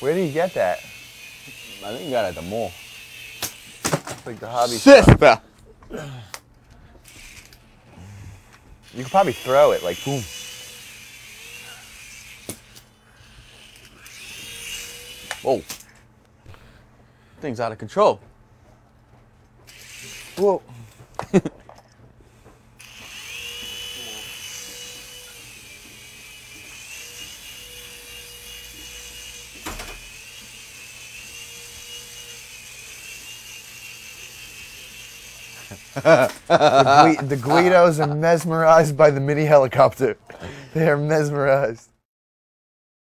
Where do you get that? I think you got it at the mall. It's like the hobby Sister! shop. You could probably throw it, like, boom. Whoa. Thing's out of control. Whoa. The Guidos are mesmerized by the mini helicopter. They are mesmerized.